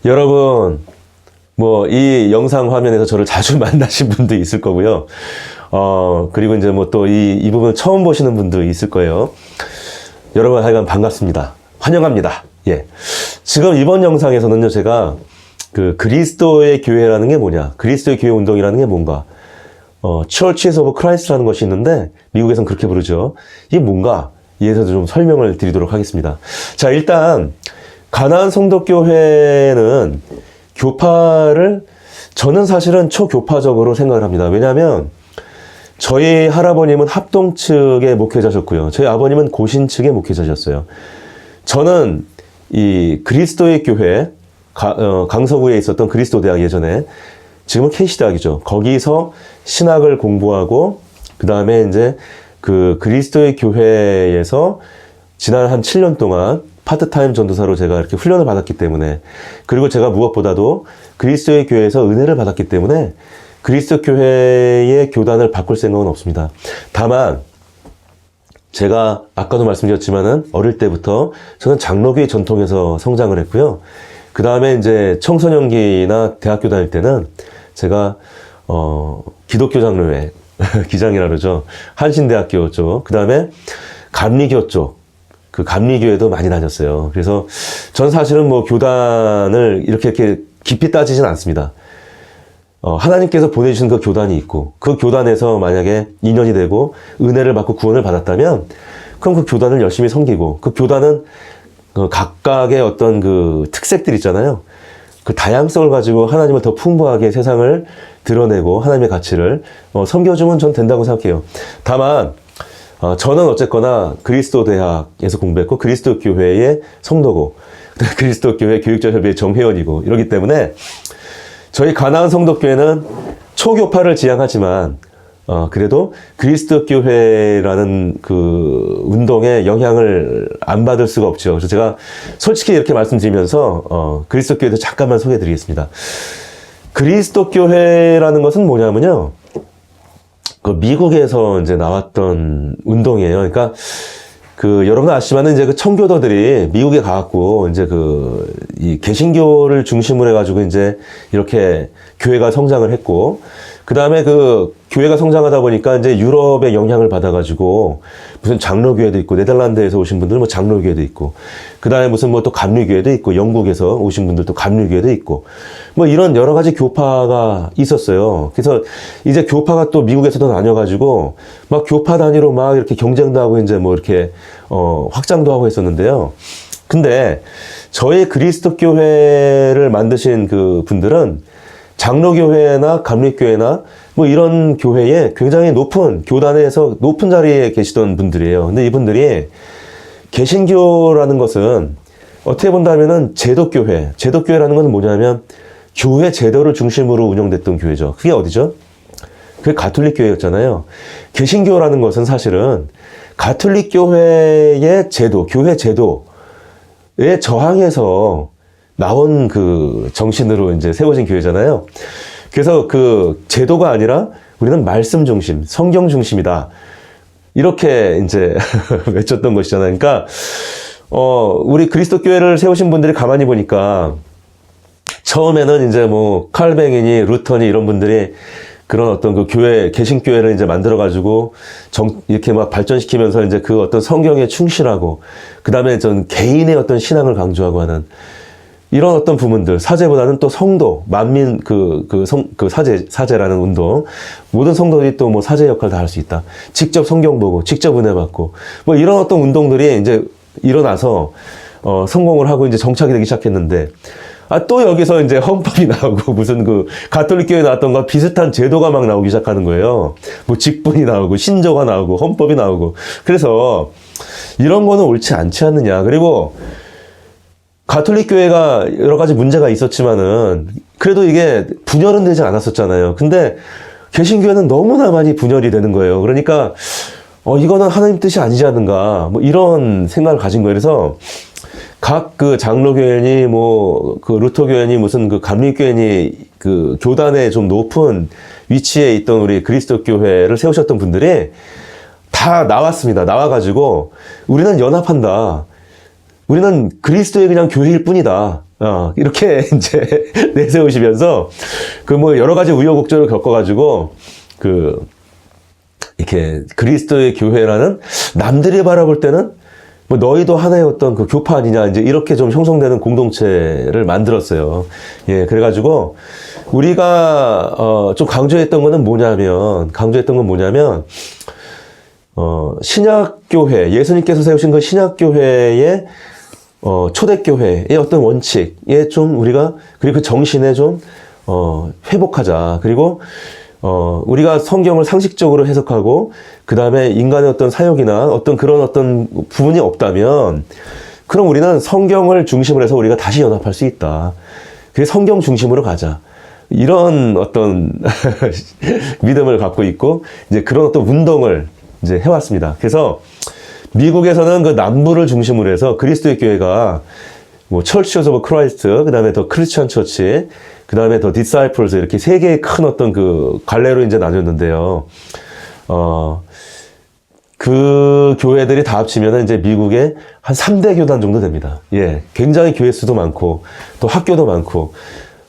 여러분, 뭐, 이 영상 화면에서 저를 자주 만나신 분도 있을 거고요. 그리고 이제 뭐 또 이 부분 처음 보시는 분도 있을 거예요. 여러분, 하여간 반갑습니다. 환영합니다. 예. 지금 이번 영상에서는요, 제가 그 그리스도의 교회라는 게 뭐냐, 그리스도의 교회 운동이라는 게 뭔가, Churches of Christ라는 것이 있는데, 미국에서는 그렇게 부르죠. 이게 뭔가, 이에 대해서 좀 설명을 드리도록 하겠습니다. 자, 일단, 가나안 성도교회는 교파를, 저는 사실은 초교파적으로 생각을 합니다. 왜냐하면, 저희 할아버님은 합동 측의 목회자셨고요. 저희 아버님은 고신 측의 목회자셨어요. 저는 이 그리스도의 교회, 강서구에 있었던 그리스도 대학 예전에, 지금은 KC대학이죠. 거기서 신학을 공부하고, 그 다음에 이제 그 그리스도의 교회에서 지난 한 7년 동안 파트타임 전도사로 제가 이렇게 훈련을 받았기 때문에, 그리고 제가 무엇보다도 그리스도의 교회에서 은혜를 받았기 때문에 그리스도 교회의 교단을 바꿀 생각은 없습니다. 다만 제가 아까도 말씀드렸지만은 어릴 때부터 저는 장로교회 전통에서 성장을 했고요. 그 다음에 이제 청소년기나 대학교 다닐 때는 제가 기독교 장로회 기장이라 그러죠. 한신대학교 쪽, 그 다음에 감리교 쪽, 그 감리교회도 많이 다녔어요. 그래서 전 사실은 뭐 교단을 이렇게 깊이 따지진 않습니다. 하나님께서 보내주신 그 교단이 있고, 그 교단에서 만약에 인연이 되고 은혜를 받고 구원을 받았다면, 그럼 그 교단을 열심히 섬기고, 그 교단은 각각의 어떤 그 특색들 있잖아요. 그 다양성을 가지고 하나님을 더 풍부하게 세상을 드러내고 하나님의 가치를 섬겨주면 전 된다고 생각해요. 다만 저는 어쨌거나 그리스도 대학에서 공부했고, 그리스도 교회의 성도고, 그리스도 교회 교육자협의회 정회원이고, 이러기 때문에 저희 가나안 성도교회는 초교파를 지향하지만 그래도 그리스도 교회라는 그 운동에 영향을 안 받을 수가 없죠. 그래서 제가 솔직히 이렇게 말씀드리면서 그리스도 교회도 잠깐만 소개해 드리겠습니다. 그리스도 교회라는 것은 뭐냐면요, 그 미국에서 이제 나왔던 운동이에요. 그러니까 그 여러분 아시지만은 이제 그 청교도들이 미국에 가갖고 이제 이 개신교를 중심으로 해가지고 이제 이렇게 교회가 성장을 했고, 그 다음에 그 교회가 성장하다 보니까 이제 유럽의 영향을 받아가지고 무슨 장로교회도 있고, 네덜란드에서 오신 분들은 뭐 장로교회도 있고, 그 다음에 무슨 뭐 또 감리교회도 있고, 영국에서 오신 분들도 감리교회도 있고, 뭐 이런 여러 가지 교파가 있었어요. 그래서 이제 교파가 또 미국에서도 나뉘어가지고 막 교파 단위로 막 이렇게 경쟁도 하고 이제 뭐 이렇게 확장도 하고 했었는데요. 근데 저희 그리스도 교회를 만드신 그 분들은 장로교회나 감리교회나 뭐 이런 교회에 굉장히 높은 교단에서 높은 자리에 계시던 분들이에요. 근데 이분들이 개신교라는 것은 어떻게 본다면은 제도교회라는 것은 뭐냐면 교회 제도를 중심으로 운영됐던 교회죠. 그게 어디죠? 그게 가톨릭 교회였잖아요. 개신교라는 것은 사실은 가톨릭 교회의 제도, 교회 제도에 저항해서 나온 그 정신으로 이제 세워진 교회잖아요. 그래서 그 제도가 아니라 우리는 말씀 중심, 성경 중심이다, 이렇게 이제 외쳤던 것이잖아요. 그러니까 우리 그리스도 교회를 세우신 분들이 가만히 보니까 처음에는 이제 뭐 칼뱅이니 루터니 이런 분들이 그런 어떤 그 교회, 개신교회를 이제 만들어가지고 이렇게 막 발전시키면서 이제 그 어떤 성경에 충실하고, 그 다음에 전 개인의 어떤 신앙을 강조하고 하는 이런 어떤 부분들, 사제보다는 또 성도, 만민, 사제라는 운동, 모든 성도들이 또 뭐 사제 역할 다 할 수 있다. 직접 성경 보고, 직접 은혜 받고, 뭐 이런 어떤 운동들이 이제 일어나서, 성공을 하고 이제 정착이 되기 시작했는데, 또 여기서 이제 헌법이 나오고, 무슨 그 가톨릭 교회 나왔던 거 비슷한 제도가 막 나오기 시작하는 거예요. 뭐 직분이 나오고, 신조가 나오고, 헌법이 나오고. 그래서 이런 거는 옳지 않지 않느냐. 그리고 가톨릭 교회가 여러 가지 문제가 있었지만은 그래도 이게 분열은 되지 않았었잖아요. 근데 개신교회는 너무나 많이 분열이 되는 거예요. 그러니까 이거는 하나님 뜻이 아니지 않는가, 뭐 이런 생각을 가진 거예요. 그래서 각 그 장로교회니 뭐 그 루터교회니 무슨 그 감리교회니 그 교단에 좀 높은 위치에 있던 우리 그리스도 교회를 세우셨던 분들이 다 나왔습니다. 나와가지고 우리는 연합한다. 우리는 그리스도의 그냥 교회일 뿐이다. 이렇게 이제 내세우시면서 그 뭐 여러 가지 우여곡절을 겪어가지고 이렇게 그리스도의 교회라는 남들이 바라볼 때는 뭐 너희도 하나의 어떤 그 교파 아니냐 이제 이렇게 좀 형성되는 공동체를 만들었어요. 예, 그래가지고 우리가 좀 강조했던 건 뭐냐면 신약교회, 예수님께서 세우신 그 신약교회의 초대교회의 어떤 원칙에 좀 우리가, 그리고 그 정신에 좀 회복하자. 그리고 우리가 성경을 상식적으로 해석하고, 그 다음에 인간의 어떤 사역이나 어떤 그런 어떤 부분이 없다면, 그럼 우리는 성경을 중심으로 해서 우리가 다시 연합할 수 있다. 그래서 성경 중심으로 가자. 이런 어떤 믿음을 갖고 있고, 이제 그런 어떤 운동을 이제 해왔습니다. 그래서 미국에서는 그 남부를 중심으로 해서 그리스도의 교회가 뭐 철치 오브 크라이스트, 그 다음에 더 크리스천 처치, 그 다음에 더 디사이플스, 이렇게 세 개의 큰 어떤 그 갈래로 이제 나뉘었는데요. 그 교회들이 다 합치면은 이제 미국의 한 3대 교단 정도 됩니다. 예. 굉장히 교회 수도 많고, 또 학교도 많고,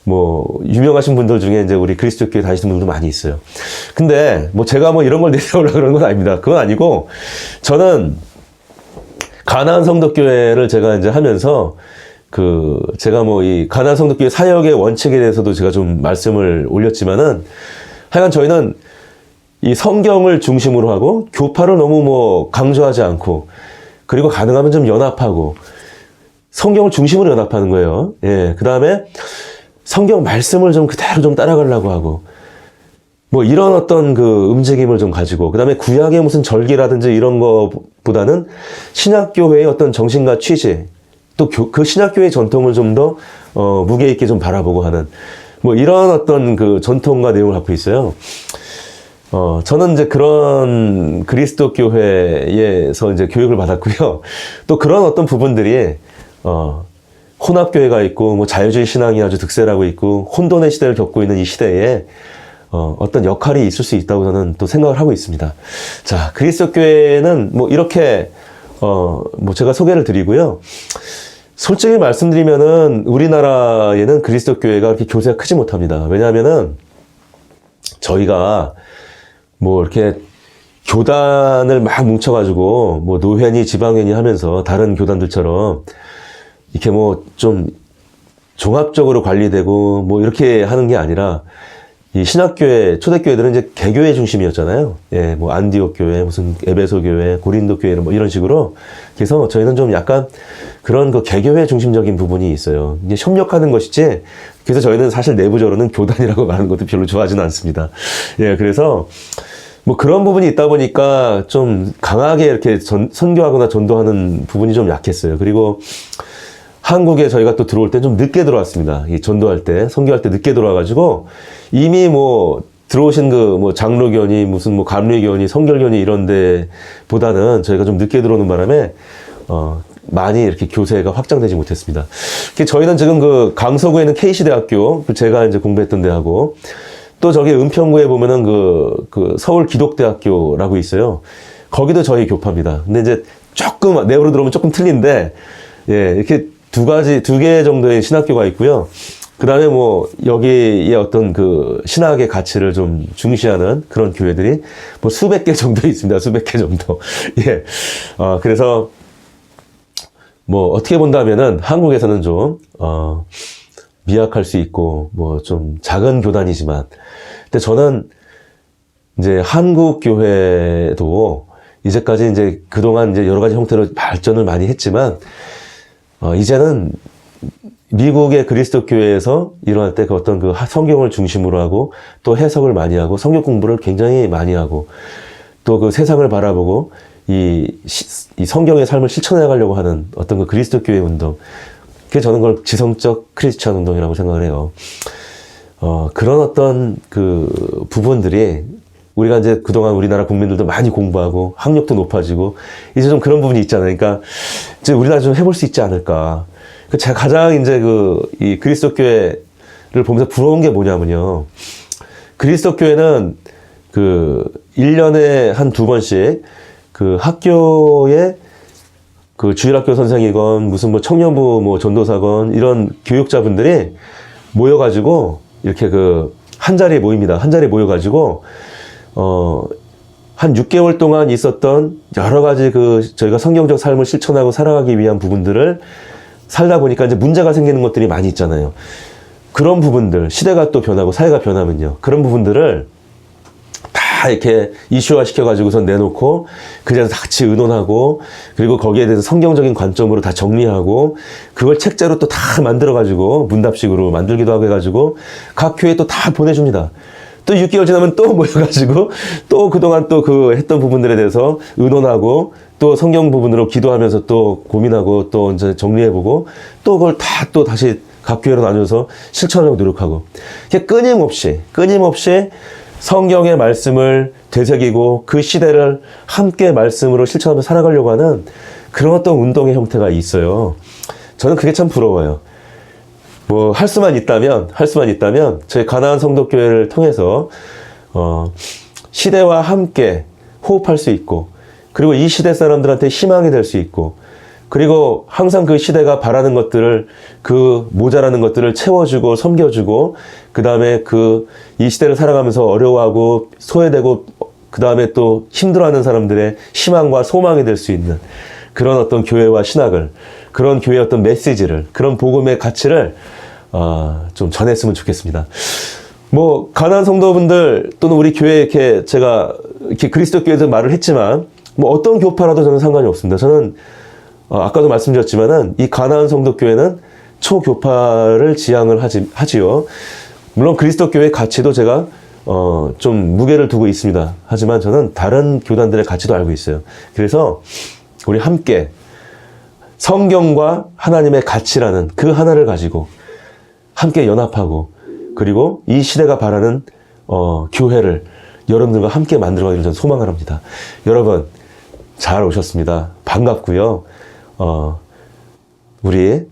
뭐, 유명하신 분들 중에 이제 우리 그리스도 교회 다니시는 분들도 많이 있어요. 근데 뭐 제가 뭐 이런 걸 내세우려고 그러는 건 아닙니다. 그건 아니고, 저는 가나안 성도교회를 제가 이제 하면서 제가 뭐 이 가나안 성도교회 사역의 원칙에 대해서도 제가 좀 말씀을 올렸지만은, 하여간 저희는 이 성경을 중심으로 하고 교파를 너무 뭐 강조하지 않고, 그리고 가능하면 좀 연합하고 성경을 중심으로 연합하는 거예요. 예. 그 다음에 성경 말씀을 좀 그대로 좀 따라가려고 하고, 뭐 이런 어떤 그 움직임을 좀 가지고, 그 다음에 구약의 무슨 절기라든지 이런 거보다는 신약교회의 어떤 정신과 취지, 또 그 신약교회의 전통을 좀 더 무게 있게 좀 바라보고 하는 뭐 이런 어떤 그 전통과 내용을 갖고 있어요. 저는 이제 그런 그리스도 교회에서 이제 교육을 받았고요. 또 그런 어떤 부분들이 혼합교회가 있고, 뭐 자유주의 신앙이 아주 득세하고 있고, 혼돈의 시대를 겪고 있는 이 시대에 어떤 역할이 있을 수 있다고 저는 또 생각을 하고 있습니다. 자, 그리스도 교회는 뭐 이렇게 뭐 제가 소개를 드리고요. 솔직히 말씀드리면은 우리나라에는 그리스도 교회가 그렇게 교세가 크지 못합니다. 왜냐하면은 저희가 뭐 이렇게 교단을 막 뭉쳐가지고 뭐 노회니 지방회니 하면서 다른 교단들처럼 이렇게 뭐 좀 종합적으로 관리되고 뭐 이렇게 하는 게 아니라, 이 신학교회, 초대교회들은 이제 개교회 중심이었잖아요. 예, 뭐 안디옥 교회, 무슨 에베소 교회, 고린도 교회 뭐 이런 식으로. 그래서 저희는 좀 약간 그런 그 개교회 중심적인 부분이 있어요. 이제 협력하는 것이지. 그래서 저희는 사실 내부적으로는 교단이라고 말하는 것도 별로 좋아하지는 않습니다. 예, 그래서 뭐 그런 부분이 있다 보니까 좀 강하게 이렇게 선교하거나 전도하는 부분이 좀 약했어요. 그리고 한국에 저희가 또 들어올 때 좀 늦게 들어왔습니다. 이 전도할 때, 선교할 때 늦게 들어와가지고, 이미 뭐, 들어오신 그 뭐 장로교니, 무슨 뭐 감리교니, 성결교니 이런 데 보다는 저희가 좀 늦게 들어오는 바람에, 많이 이렇게 교세가 확장되지 못했습니다. 저희는 지금 그 강서구에 있는 KC대학교, 제가 이제 공부했던 대하고, 또 저기 은평구에 보면은 그 서울 기독대학교라고 있어요. 거기도 저희 교파입니다. 근데 이제 조금, 내부로 들어오면 조금 틀린데, 예, 이렇게 두 개 정도의 신학교가 있고요. 그 다음에 뭐, 여기에 어떤 그 신학의 가치를 좀 중시하는 그런 교회들이 뭐 수백 개 정도 있습니다. 수백 개 정도. 예. 그래서 뭐, 어떻게 본다면은 한국에서는 좀, 미약할 수 있고, 뭐 좀 작은 교단이지만, 근데 저는 이제 한국 교회도 이제까지 이제 그동안 이제 여러 가지 형태로 발전을 많이 했지만, 이제는 미국의 그리스도 교회에서 일어날 때 그 어떤 그 성경을 중심으로 하고, 또 해석을 많이 하고, 성경 공부를 굉장히 많이 하고, 또 그 세상을 바라보고, 이 성경의 삶을 실천해 가려고 하는 어떤 그 그리스도 교회 운동. 그게 저는 그걸 지성적 크리스찬 운동이라고 생각을 해요. 그런 어떤 그 부분들이 우리가 이제 그동안 우리나라 국민들도 많이 공부하고 학력도 높아지고 이제 좀 그런 부분이 있잖아요. 그러니까 이제 우리나라 좀 해볼 수 있지 않을까. 제가 가장 이제 이 그리스도 교회를 보면서 부러운 게 뭐냐면요. 그리스도 교회는 1년에 한 2번씩 그 학교에 그 주일학교 선생이건 무슨 뭐 청년부 뭐 전도사건 이런 교육자분들이 모여가지고 이렇게 그 한 자리에 모입니다. 한 자리에 모여가지고 한 6개월 동안 있었던 여러 가지 그 저희가 성경적 삶을 실천하고 살아가기 위한 부분들을 살다 보니까 이제 문제가 생기는 것들이 많이 있잖아요. 그런 부분들, 시대가 또 변하고 사회가 변하면요. 그런 부분들을 다 이렇게 이슈화 시켜가지고선 내놓고 그 자리에서 같이 의논하고 그리고 거기에 대해서 성경적인 관점으로 다 정리하고 그걸 책자로 또 다 만들어가지고 문답식으로 만들기도 하고 해가지고 각 교회에 또 다 보내줍니다. 또 6개월 지나면 또 모여가지고 또 그동안 또 그 했던 부분들에 대해서 의논하고 또 성경 부분으로 기도하면서 또 고민하고 또 이제 정리해보고 또 그걸 다 또 다시 각 교회로 나눠서 실천하려고 노력하고 끊임없이 성경의 말씀을 되새기고 그 시대를 함께 말씀으로 실천하며 살아가려고 하는 그런 어떤 운동의 형태가 있어요. 저는 그게 참 부러워요. 뭐 할 수만 있다면 저희 가나안 성도교회를 통해서 시대와 함께 호흡할 수 있고 그리고 이 시대 사람들한테 희망이 될 수 있고 그리고 항상 그 시대가 바라는 것들을 그 모자라는 것들을 채워주고 섬겨주고 그 다음에 이 시대를 살아가면서 어려워하고 소외되고 그 다음에 또 힘들어하는 사람들의 희망과 소망이 될 수 있는 그런 어떤 교회와 신학을 그런 교회의 어떤 메시지를 그런 복음의 가치를 좀 전했으면 좋겠습니다. 뭐 가나안 성도분들 또는 우리 교회 이렇게 제가 이렇게 그리스도 교회에서 말을 했지만 뭐 어떤 교파라도 저는 상관이 없습니다. 저는 아까도 말씀드렸지만은 이 가나안 성도교회는 초교파를 지향을 하지요. 물론 그리스도 교회의 가치도 제가 좀 무게를 두고 있습니다. 하지만 저는 다른 교단들의 가치도 알고 있어요. 그래서 우리 함께 성경과 하나님의 가치라는 그 하나를 가지고 함께 연합하고 그리고 이 시대가 바라는 교회를 여러분들과 함께 만들어가기를 저는 소망을 합니다. 여러분 잘 오셨습니다. 반갑고요. 우리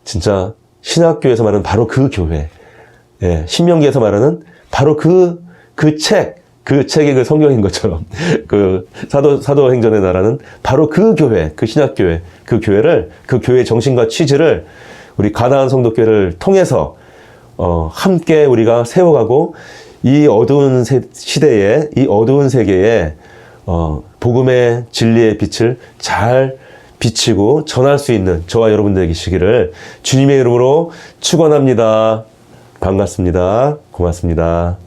진짜 신학교에서 말하는 바로 그 교회, 예, 신명기에서 말하는 바로 그 책이 그 성경인 것처럼 그 사도행전의 나라는 바로 그 교회, 그 신학교회, 그 교회의 정신과 취지를 우리 가나안 성도교회를 통해서 함께 우리가 세워가고 이 어두운 시대에 이 어두운 세계에 복음의 진리의 빛을 잘 비치고 전할 수 있는 저와 여러분들이 계시기를 주님의 이름으로 축원합니다. 반갑습니다. 고맙습니다.